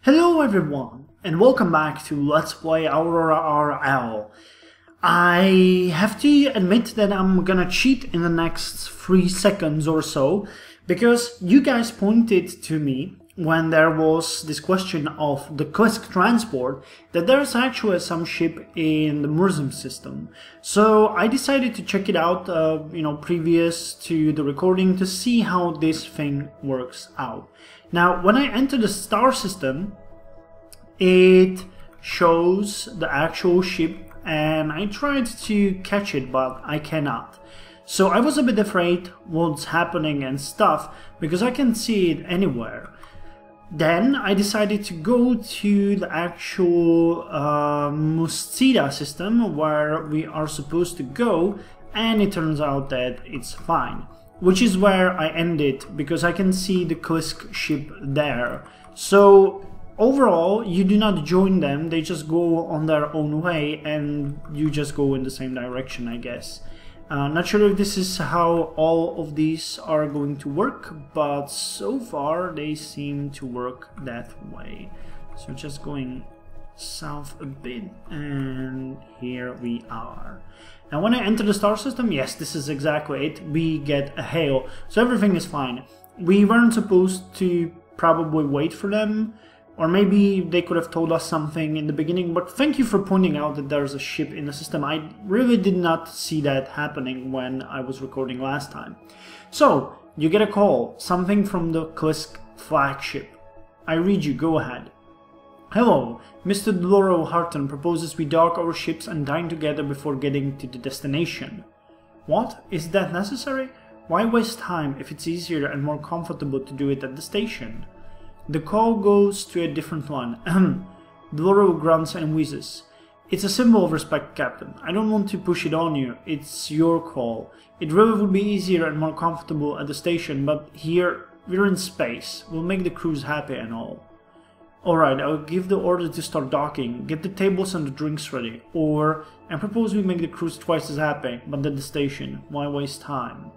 Hello everyone, and welcome back to Let's Play AuroraRL. I have to admit that I'm gonna cheat in the next 3 seconds or so, because you guys pointed to me when there was this question of the Quest transport that there's actually some ship in the Murzum system. So I decided to check it out, previous to the recording to see how this thing works out. Now, when I enter the star system, it shows the actual ship, and I tried to catch it, but I cannot. So I was a bit afraid what's happening and stuff, because I can't see it anywhere. Then I decided to go to the actual Mustida system where we are supposed to go, and it turns out that it's fine. Which is where I ended, because I can see the Klisk ship there. So overall, you do not join them, they just go on their own way and you just go in the same direction, I guess. Not sure if this is how all of these are going to work, but so far they seem to work that way. So just going south a bit, and here we are. Now when I enter the star system, yes, this is exactly it, we get a hail, so everything is fine. We weren't supposed to probably wait for them, or maybe they could have told us something in the beginning, but thank you for pointing out that there's a ship in the system. I really did not see that happening when I was recording last time. So, you get a call, something from the Klisk flagship. I read you, go ahead. Hello, Mr. Dloro Harton proposes we dock our ships and dine together before getting to the destination. What? Is that necessary? Why waste time if it's easier and more comfortable to do it at the station? The call goes to a different line. Dloro grunts and wheezes. It's a symbol of respect, Captain. I don't want to push it on you. It's your call. It really would be easier and more comfortable at the station, but here, we're in space. We'll make the crews happy and all. Alright, I'll give the order to start docking, get the tables and the drinks ready, and propose we make the crews twice as happy, but at the station. Why waste time?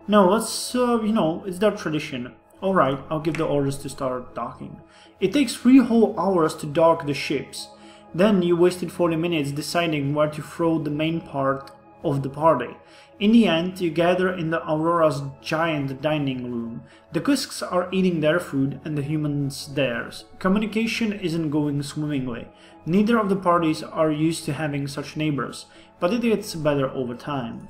No, let's, it's their tradition. Alright, I'll give the orders to start docking. It takes 3 whole hours to dock the ships. Then you wasted 40 minutes deciding where to throw the main part of the party. In the end, you gather in the Aurora's giant dining room. The Klisks are eating their food and the humans theirs. Communication isn't going swimmingly. Neither of the parties are used to having such neighbors, but it gets better over time.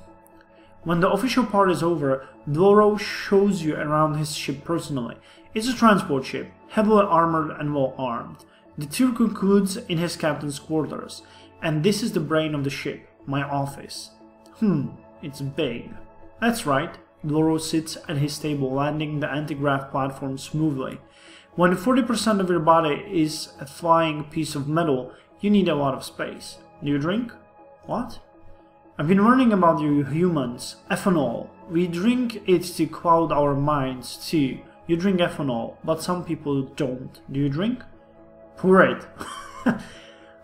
When the official part is over, Dloro shows you around his ship personally. It's a transport ship, heavily armored and well armed. The tour concludes in his captain's quarters, and this is the brain of the ship, my office. It's big. That's right. Dloro sits at his table, landing the anti-grav platform smoothly. When 40% of your body is a flying piece of metal, you need a lot of space. Do you drink? What? I've been learning about you humans. Ethanol. We drink it to cloud our minds too. You drink ethanol, but some people don't. Do you drink? Great.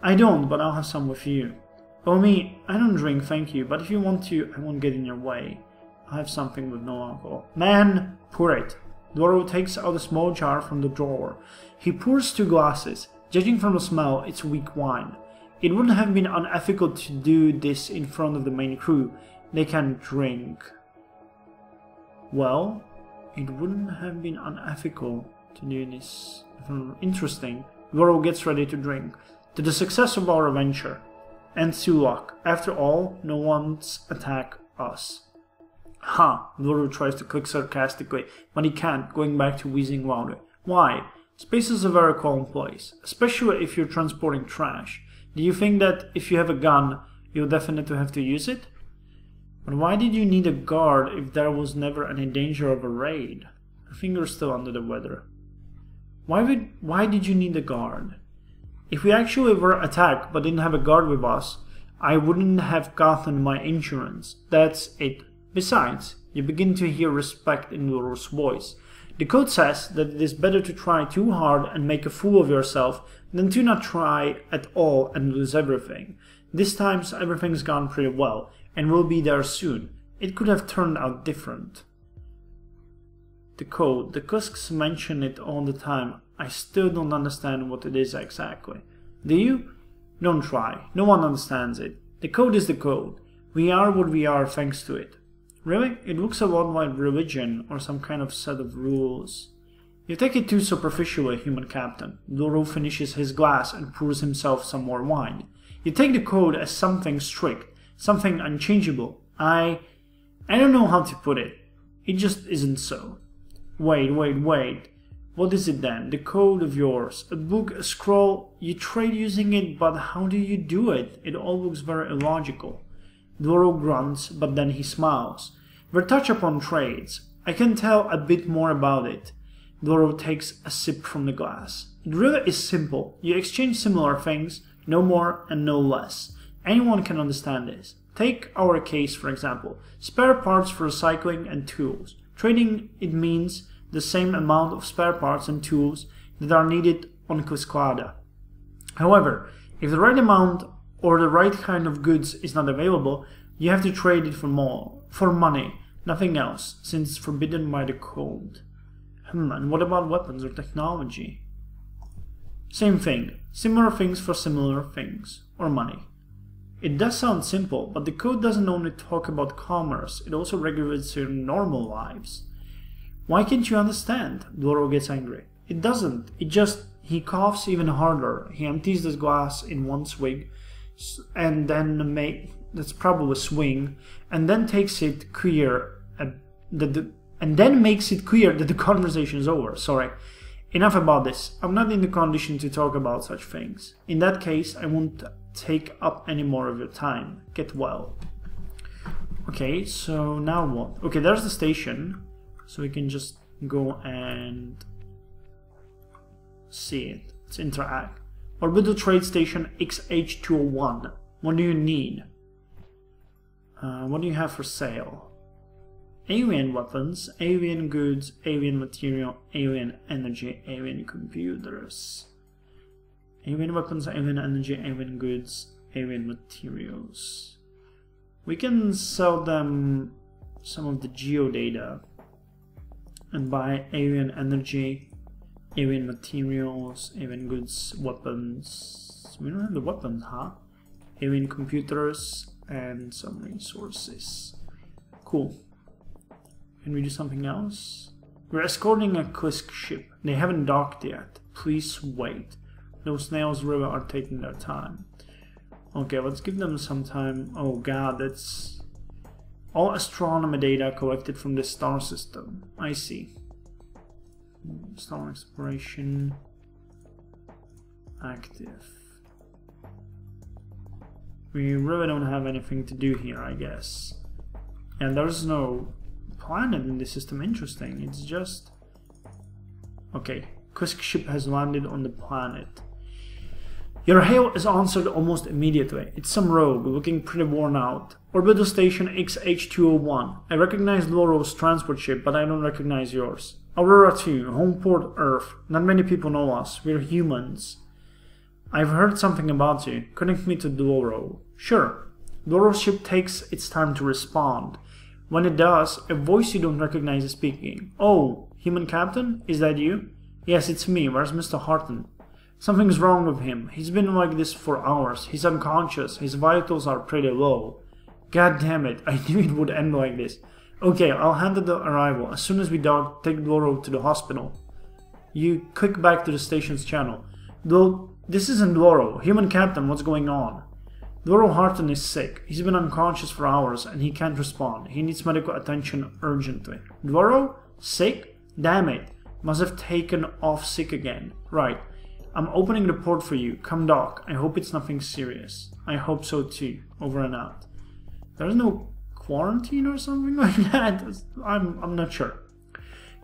I don't, but I'll have some with you. Oh me, I don't drink, thank you, but if you want to, I won't get in your way. I'll have something with no alcohol. Man, pour it. Dloro takes out a small jar from the drawer. He pours 2 glasses. Judging from the smell, it's weak wine. It wouldn't have been unethical to do this in front of the main crew. They can't drink. Well, it wouldn't have been unethical to do this. Interesting. Dloro gets ready to drink. To the success of our venture. And to luck. After all, no one's attack us. Ha! Dloro tries to click sarcastically, but he can't, going back to wheezing louder. Why? Space is a very calm place, especially if you're transporting trash. Do you think that if you have a gun, you'll definitely have to use it? But why did you need a guard if there was never any danger of a raid? I think you're still under the weather. Why did you need a guard? If we actually were attacked but didn't have a guard with us, I wouldn't have gotten my insurance. That's it. Besides, you begin to hear respect in Dloro's voice. The code says that it is better to try too hard and make a fool of yourself than to not try at all and lose everything. This time everything's gone pretty well, and we'll be there soon. It could have turned out different. The code. The Kusks mention it all the time. I still don't understand what it is exactly. Do you? Don't try. No one understands it. The code is the code. We are what we are thanks to it. Really? It looks a lot like religion or some kind of set of rules. You take it too superficially, human captain. Doro finishes his glass and pours himself some more wine. You take the code as something strict, something unchangeable. I don't know how to put it. It just isn't so. Wait. What is it then? The code of yours. A book, a scroll, you trade using it, but how do you do it? It all looks very illogical. Doro grunts, but then he smiles. We'll touch upon trades. I can tell a bit more about it. Doro takes a sip from the glass. It really is simple. You exchange similar things, no more and no less. Anyone can understand this. Take our case, for example. Spare parts for recycling and tools. Trading, it means the same amount of spare parts and tools that are needed on Kusklada. However, if the right amount or the right kind of goods is not available, you have to trade it for money, nothing else, since it's forbidden by the code. And what about weapons or technology? Same thing. Similar things for similar things. Or money. It does sound simple, but the code doesn't only talk about commerce, it also regulates your normal lives. Why can't you understand? Doro gets angry. It doesn't. He coughs even harder. He empties this glass in one swig, and then that's probably a swing, and then makes it clear that the conversation is over. Sorry. Enough about this. I'm not in the condition to talk about such things. In that case, I won't take up any more of your time. Get well. Okay, so now what? Okay, there's the station. So we can just go and see it. Let's interact. Orbital Trade Station XH201. What do you need? What do you have for sale? Alien weapons, alien goods, alien material, alien energy, alien computers. Alien weapons, alien energy, alien goods, alien materials. We can sell them some of the geodata and buy alien energy, alien materials, alien goods, weapons. We don't have the weapons, huh? Alien computers and some resources. Cool. Can we do something else? We're escorting a Kusk ship. They haven't docked yet. Please wait. Those snails really are taking their time. Okay, let's give them some time. Oh god, that's all astronomy data collected from the star system. I see. Star exploration. Active. We really don't have anything to do here, I guess. And there's no planet in the system. Interesting. It's just... Okay, Kusk ship has landed on the planet. Your hail is answered almost immediately. It's some rogue, looking pretty worn out. Orbital Station XH201. I recognize Doro's transport ship, but I don't recognize yours. Aurora 2, home port Earth. Not many people know us. We're humans. I've heard something about you. Connect me to Doro. Sure. Doro's ship takes its time to respond. When it does, a voice you don't recognize is speaking. Oh, human captain? Is that you? Yes, it's me. Where's Mr. Harton? Something's wrong with him. He's been like this for hours. He's unconscious. His vitals are pretty low. God damn it. I knew it would end like this. Okay, I'll handle the arrival. As soon as we dock, take Doro to the hospital. You click back to the station's channel. Though, this isn't Doro. Human captain, what's going on? Doro Harton is sick. He's been unconscious for hours and he can't respond. He needs medical attention urgently. Doro? Sick? Damn it. Must have taken off sick again. Right. I'm opening the port for you. Come dock. I hope it's nothing serious. I hope so too. Over and out. There's no quarantine or something like that? I'm not sure.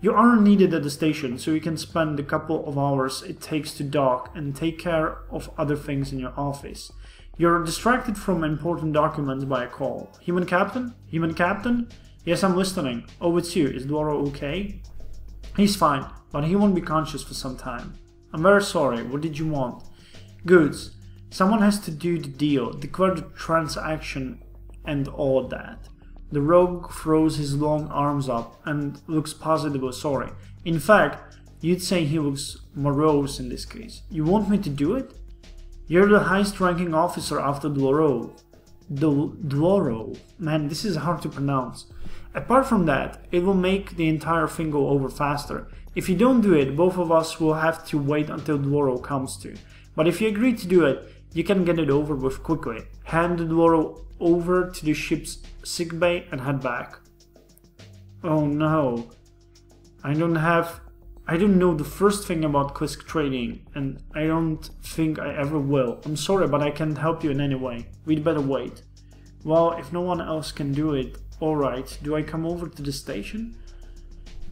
You aren't needed at the station, so you can spend the couple of hours it takes to dock and take care of other things in your office. You're distracted from important documents by a call. Human captain? Human captain? Yes, I'm listening. Oh, it's you. Is Doro okay? He's fine, but he won't be conscious for some time. I'm very sorry. What did you want? Goods. Someone has to do the deal, declare the transaction, and all that. The rogue throws his long arms up and looks positively sorry. In fact, you'd say he looks morose in this case. You want me to do it? You're the highest ranking officer after Dloro. Dloro. Man, this is hard to pronounce. Apart from that, it will make the entire thing go over faster. If you don't do it, both of us will have to wait until Dloro comes to. But if you agree to do it, you can get it over with quickly. Hand Dloro over to the ship's sickbay and head back. Oh no. I don't know the first thing about Quisk trading, and I don't think I ever will. I'm sorry, but I can't help you in any way. We'd better wait. Well, if no one else can do it, alright. Do I come over to the station?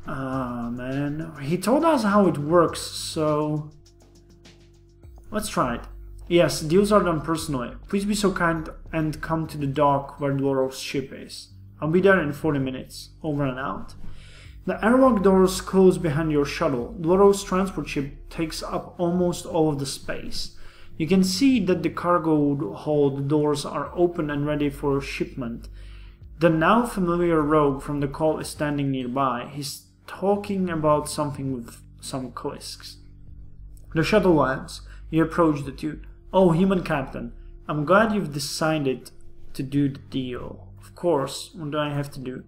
Ah, man. He told us how it works, so... let's try it. Yes, deals are done personally. Please be so kind and come to the dock where Dloro's ship is. I'll be there in 40 minutes. Over and out. The airlock doors close behind your shuttle. Dloro's transport ship takes up almost all of the space. You can see that the cargo hold doors are open and ready for shipment. The now familiar rogue from the call is standing nearby. He's talking about something with some Quisks. The shuttle lands. You approach the two. Oh, human captain, I'm glad you've decided to do the deal. Of course, what do I have to do?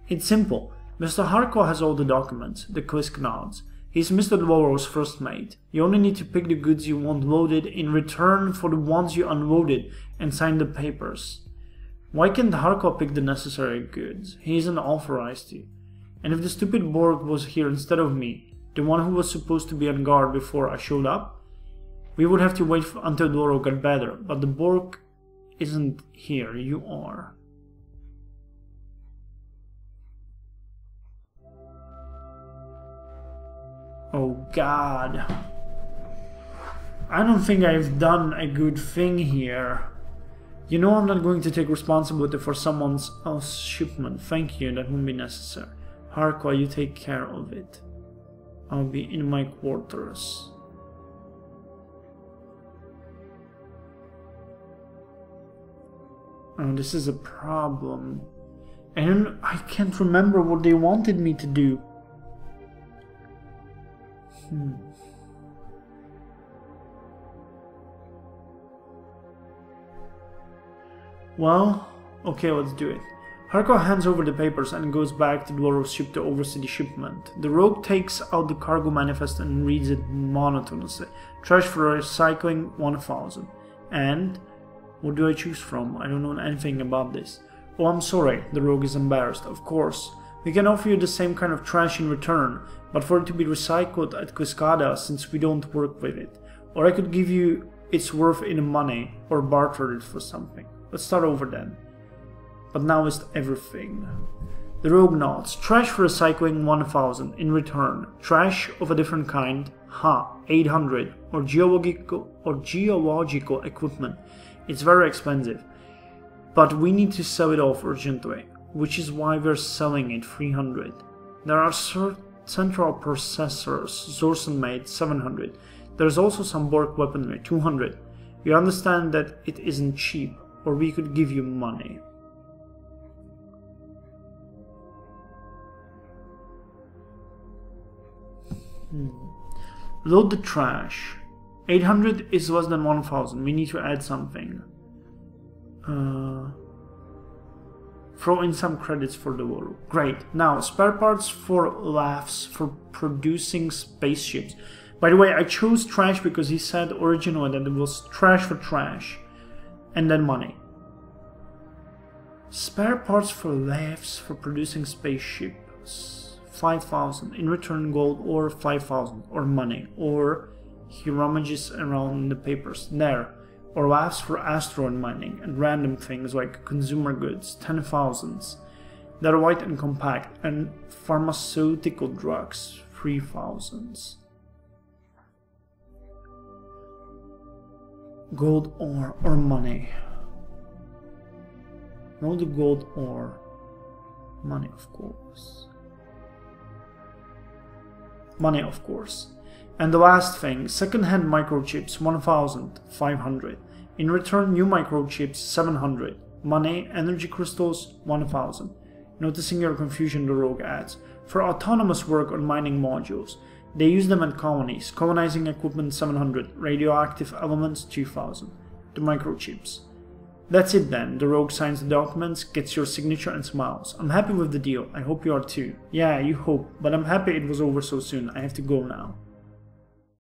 It's simple. Mr. Harko has all the documents. The Quisk nods. He's Mr. Dloro's first mate. You only need to pick the goods you want loaded in return for the ones you unloaded and sign the papers. Why can't Harko pick the necessary goods? He isn't authorized to. And if the stupid Borg was here instead of me, the one who was supposed to be on guard before I showed up, we would have to wait until Dloro got better, but the Borg isn't here, you are. Oh god. I don't think I've done a good thing here. You know I'm not going to take responsibility for someone else's shipment. Thank you, that won't be necessary. Harko, you take care of it. I'll be in my quarters. Oh, this is a problem. And I can't remember what they wanted me to do. Well, okay, let's do it. Harko hands over the papers and goes back to Dloro's ship to oversee the shipment. The rogue takes out the cargo manifest and reads it monotonously. Trash for recycling 1000. And what do I choose from? I don't know anything about this. Oh, I'm sorry, the rogue is embarrassed. Of course. We can offer you the same kind of trash in return, but for it to be recycled at Quiscada since we don't work with it. Or I could give you its worth in money, or barter it for something. Let's start over then. But now is everything. The rogue nods. Trash for recycling 1000. In return, trash of a different kind, 800. Or geological equipment. It's very expensive. But we need to sell it off urgently, which is why we're selling it 300. There are central processors, Zorson made 700. There's also some Borg weaponry, 200. You understand that it isn't cheap, or we could give you money. Load the trash. 800 is less than 1000. We need to add something. Throw in some credits for the war. Great. Now, spare parts for laughs for producing spaceships. By the way, I chose trash because he said originally that it was trash for trash. And then money. Spare parts for laughs for producing spaceships. 5000. In return, gold or 5000. Or money. Or he rummages around in the papers. There. Or laughs for asteroid mining and random things like consumer goods, 10,000s. They're white and compact, and pharmaceutical drugs, 3,000s. Gold ore or money. No, the gold ore. Money, of course. Money, of course. And the last thing, second-hand microchips 1,500. In return, new microchips 700. Money, energy crystals, 1000. Noticing your confusion, the rogue adds. For autonomous work on mining modules. They use them in colonies. Colonizing equipment 700. Radioactive elements 2000. The microchips. That's it then. The rogue signs the documents, gets your signature and smiles. I'm happy with the deal. I hope you are too. Yeah, you hope. But I'm happy it was over so soon. I have to go now.